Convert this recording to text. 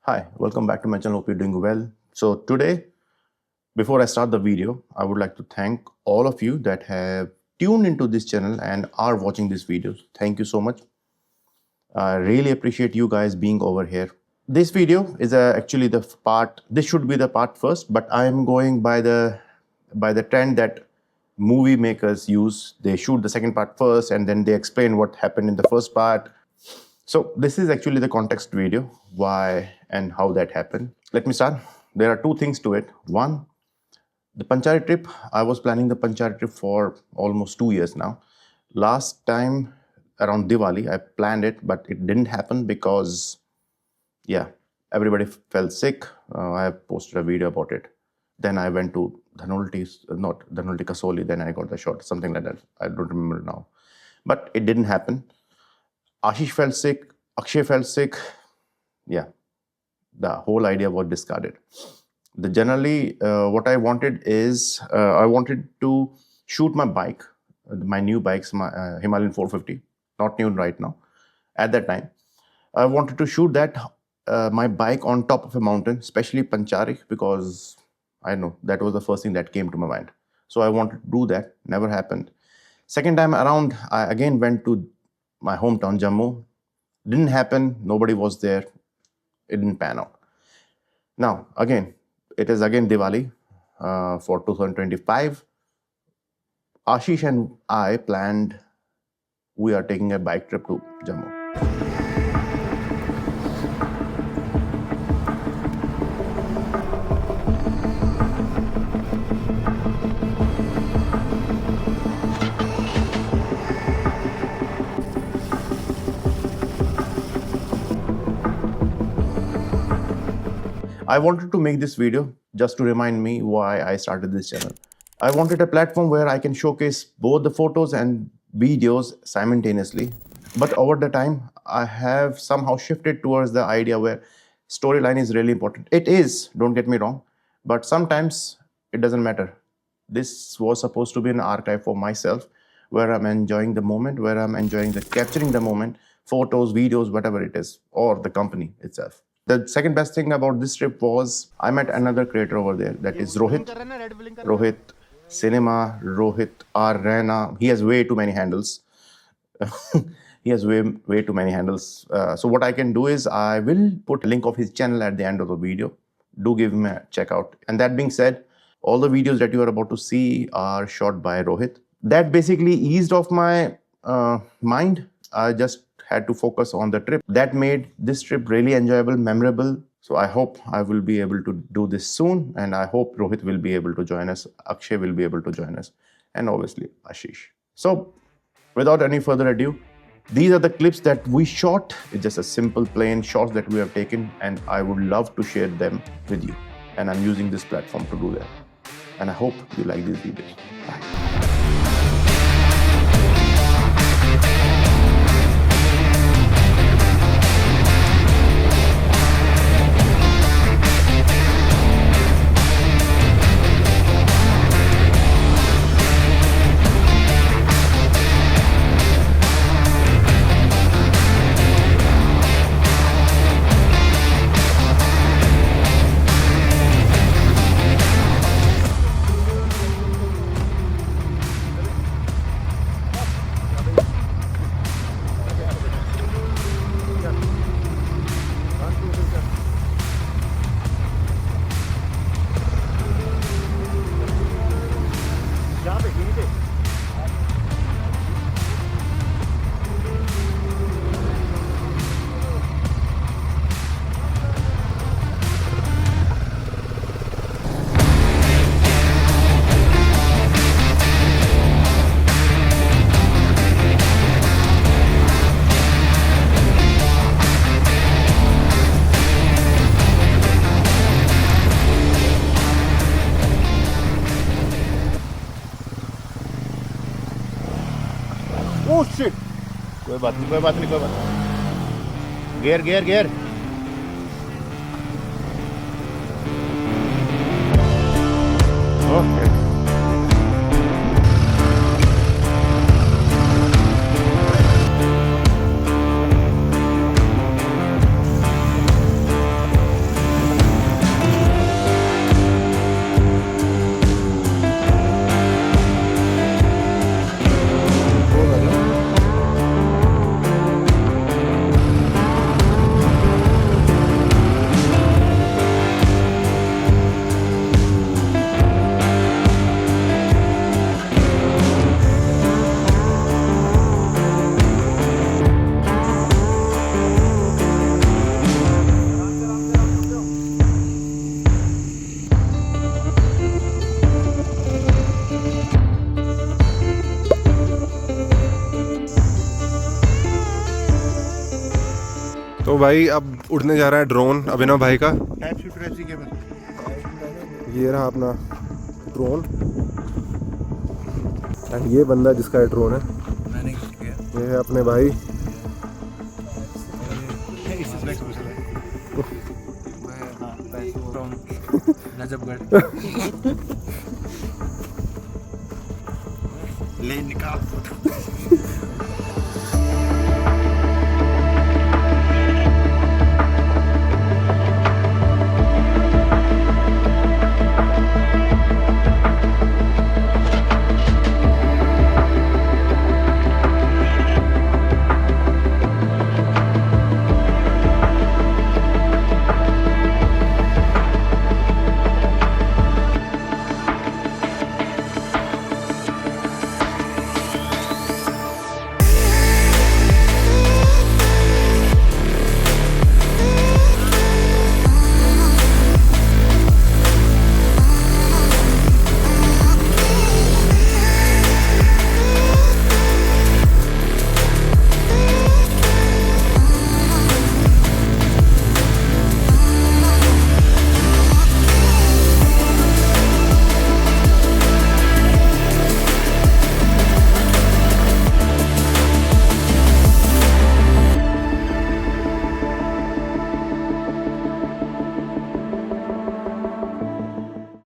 Hi, welcome back to my channel. Hope you're doing well. So today, before I start the video, I would like to thank all of you that have tuned into this channel and are watching these videos. Thank you so much. I really appreciate you guys being over here. This video is actually the part. This should be the part first, but I am going by the trend that movie makers use. They shoot the second part first, and then they explain what happened in the first part. So this is actually the context video, why and how that happened. Let me start. There are two things to it. One, the Panchari trip. I was planning the Panchari trip for almost 2 years now. Last time around Diwali, I planned it, but it didn't happen because, everybody fell sick. I have posted a video about it. Then I went to Dhanolti Kasoli. Then I got the shot, something like that. I don't remember now, but it didn't happen. Ashish fell sick, Akshay fell sick. Yeah, the whole idea was discarded. Generally, what I wanted is, I wanted to shoot my bike, my new bikes, my Himalayan 450, not new right now. At that time, I wanted to shoot that, my bike on top of a mountain, especially Panchari, because I know that was the first thing that came to my mind. So I wanted to do that, never happened. Second time around, I again went to my hometown, Jammu. Didn't happen. Nobody was there. It didn't pan out. Now, again, it is again Diwali for 2025. Ashish and I planned, we are taking a bike trip to Jammu. I wanted to make this video just to remind me why I started this channel. I wanted a platform where I can showcase both the photos and videos simultaneously. But over the time, I have somehow shifted towards the idea where storyline is really important. It is, don't get me wrong, but sometimes it doesn't matter. This was supposed to be an archive for myself, where I'm enjoying the moment, where I'm enjoying capturing the moment, photos, videos, whatever it is, or the company itself. The second best thing about this trip was I met another creator over there, that is Rohit Cinema, Rohit R Rana. He has way too many handles. He has way too many handles. So what I can do is I will put a link of his channel at the end of the video. Do give him a check out. And that being said, all the videos that you are about to see are shot by Rohit. That basically eased off my mind. I just had to focus on the trip. That made this trip really enjoyable, memorable. So I hope I will be able to do this soon, and I hope Rohit will be able to join us, Akshay will be able to join us, and obviously Ashish. So without any further ado, these are the clips that we shot. It's just a simple plain shots that we have taken, and I would love to share them with you. And I'm using this platform to do that. And I hope you like these videos. Bye. Oh shit! कोई बात नहीं, कोई बात नहीं, कोई बात नहीं. Gear, gear, gear. Okay. तो भाई अब उड़ने जा रहा है ड्रोन अभिनव भाई का। ये रहा अपना ड्रोन एंड ये बंदा जिसका ये ड्रोन है मैंने गिफ्ट किया। ये है अपने भाई। नजफगढ़। ले निकाल।